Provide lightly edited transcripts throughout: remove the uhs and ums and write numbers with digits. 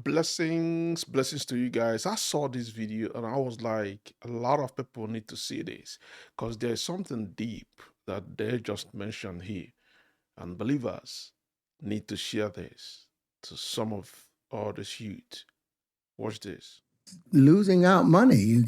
Blessings to you guys. I saw this video and I was like, a lot of people need to see this because there's something deep that they just mentioned here. And believers need to share this to some of all this youth. Watch this. Losing out money. You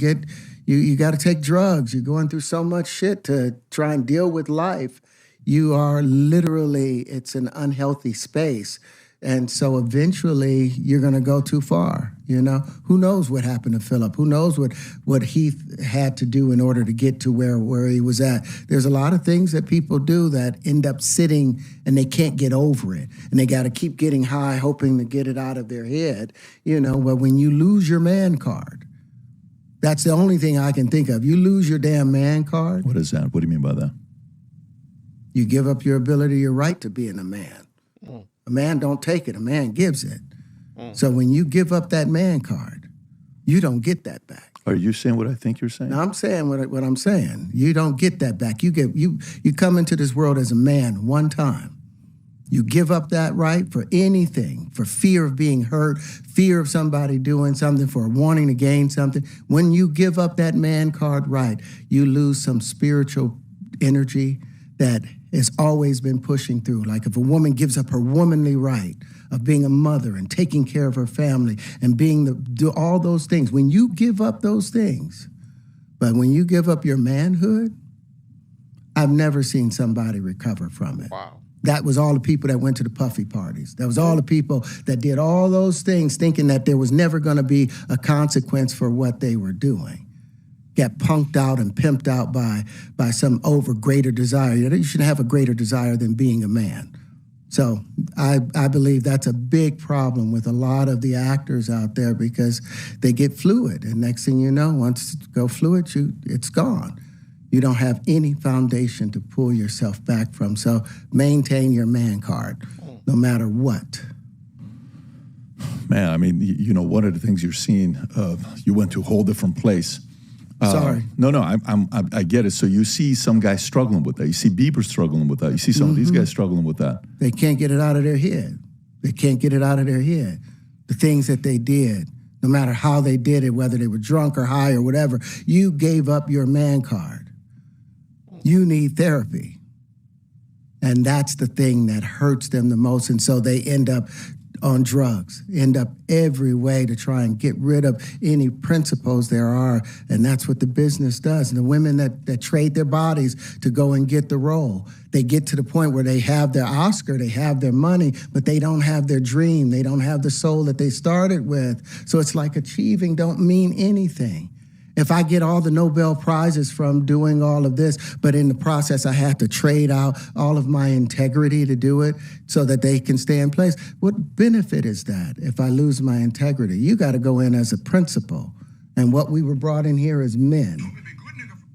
got to take drugs. You're going through so much shit to try and deal with life. You are literally, it's an unhealthy space. And so eventually you're going to go too far, you know? Who knows what happened to Philip? Who knows what he had to do in order to get to where he was at? There's a lot of things that people do that end up sitting and they can't get over it. And they got to keep getting high, hoping to get it out of their head, you know? But when you lose your man card, that's the only thing I can think of. You lose your damn man card. What is that? What do you mean by that? You give up your ability, your right to being a man. A man don't take it, a man gives it. So when you give up that man card, you don't get that back. Are you saying what I think you're saying? No, I'm saying what I'm saying. You don't get that back. You come into this world as a man one time. You give up that right for anything, for fear of being hurt, fear of somebody doing something, for wanting to gain something. When you give up that man card right, you lose some spiritual energy that has always been pushing through. Like if a woman gives up her womanly right of being a mother and taking care of her family and do all those things, when you give up those things, but when you give up your manhood, I've never seen somebody recover from it. Wow. That was all the people that went to the puffy parties. That was all the people that did all those things thinking that there was never going to be a consequence for what they were doing. Get punked out and pimped out by some greater desire. You shouldn't have a greater desire than being a man. So I believe that's a big problem with a lot of the actors out there because they get fluid. And next thing you know, once you go fluid, it's gone. You don't have any foundation to pull yourself back from. So maintain your man card, no matter what. Man, I mean, you know, one of the things you're seeing, you went to a whole different place. Sorry. No, I get it. So you see some guys struggling with that. You see Bieber struggling with that. You see some of these guys struggling with that. They can't get it out of their head. They can't get it out of their head. The things that they did, no matter how they did it, whether they were drunk or high or whatever, you gave up your man card. You need therapy. And that's the thing that hurts them the most. And so they end up on drugs, end up every way to try and get rid of any principles there are. And that's what the business does. And the women that trade their bodies to go and get the role, they get to the point where they have their Oscar, they have their money, but they don't have their dream. They don't have the soul that they started with. So it's like achieving don't mean anything. If I get all the Nobel Prizes from doing all of this, but in the process I have to trade out all of my integrity to do it so that they can stay in place, what benefit is that if I lose my integrity? You got to go in as a principal. And what we were brought in here as men,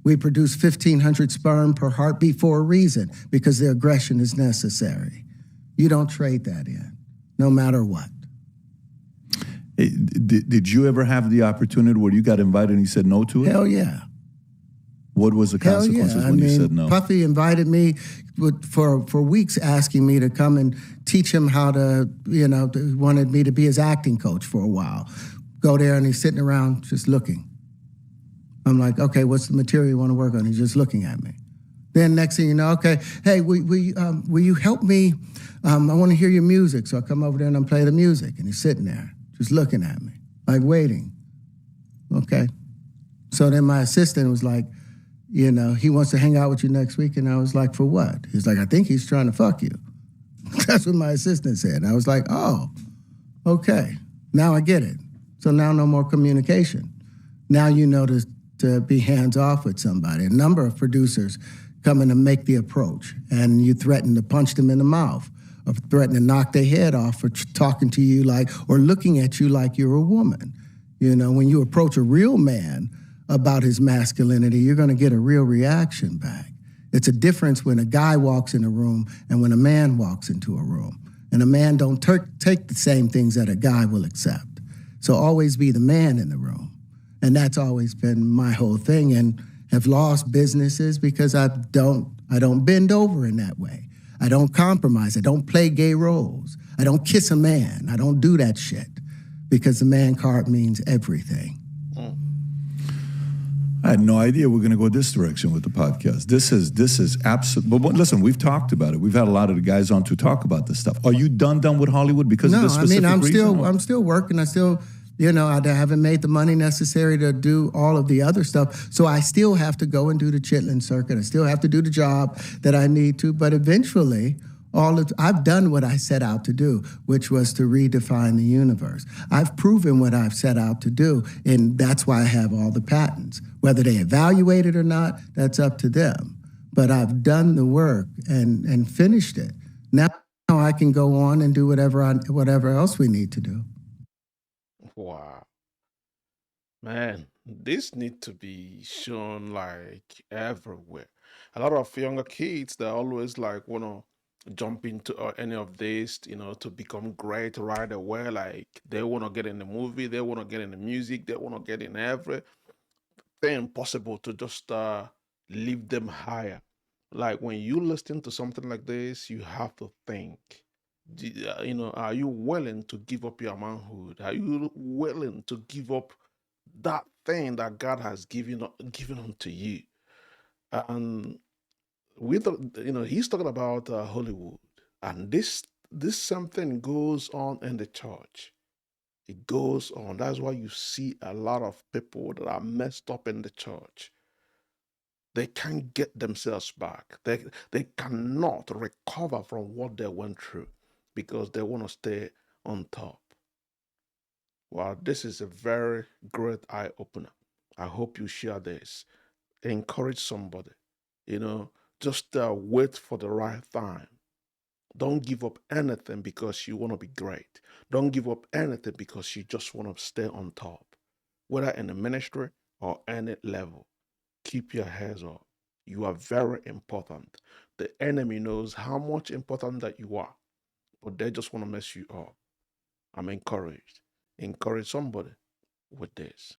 we produce 1,500 sperm per heartbeat for a reason, because the aggression is necessary. You don't trade that in, no matter what. Did you ever have the opportunity where you got invited and you said no to it? Hell yeah. What was the consequences when you said no? Puffy invited me for weeks asking me to come and teach him how to, wanted me to be his acting coach for a while. Go there and he's sitting around just looking. I'm like, okay, what's the material you want to work on? He's just looking at me. Then next thing you know, okay, hey, will you help me? I want to hear your music. So I come over there and I play the music and he's sitting there, just looking at me, like waiting. Okay. So then my assistant was like, he wants to hang out with you next week. And I was like, for what? He's like, I think he's trying to fuck you. That's what my assistant said. And I was like, oh, okay. Now I get it. So now no more communication. Now you know to be hands off with somebody. A number of producers come in to make the approach and you threaten to punch them in the mouth, or threaten to knock their head off for talking to you or looking at you like you're a woman. When you approach a real man about his masculinity, you're going to get a real reaction back. It's a difference when a guy walks in a room and when a man walks into a room. And a man don't take the same things that a guy will accept. So always be the man in the room. And that's always been my whole thing, and have lost businesses because I don't bend over in that way. I don't compromise. I don't play gay roles. I don't kiss a man. I don't do that shit because the man card means everything. Mm. I had no idea we're going to go this direction with the podcast. This is absolute. But listen, we've talked about it. We've had a lot of the guys on to talk about this stuff. Are you done with Hollywood because of No, this I specific mean, reason? I'm still working. I still, I haven't made the money necessary to do all of the other stuff. So I still have to go and do the chitlin circuit. I still have to do the job that I need to. But eventually, I've done what I set out to do, which was to redefine the universe. I've proven what I've set out to do, and that's why I have all the patents. Whether they evaluate it or not, that's up to them. But I've done the work and finished it. Now I can go on and do whatever else we need to do. Wow. Man, this need to be shown like everywhere. A lot of younger kids, they always like wanna jump into any of this, to become great right away. Like they wanna get in the movie, they wanna get in the music, they wanna get in everything possible to just lift them higher. Like when you listen to something like this, you have to think. Are you willing to give up your manhood? Are you willing to give up that thing that God has given unto you? And with he's talking about Hollywood, and this something goes on in the church. It goes on. That's why you see a lot of people that are messed up in the church. They can't get themselves back. They cannot recover from what they went through because they want to stay on top. Wow, this is a very great eye opener. I hope you share this. Encourage somebody. You know, just wait for the right time. Don't give up anything because you want to be great. Don't give up anything because you just want to stay on top, whether in the ministry or any level. Keep your heads up. You are very important. The enemy knows how much important that you are, but they just want to mess you up. I'm encouraged. Encourage somebody with this.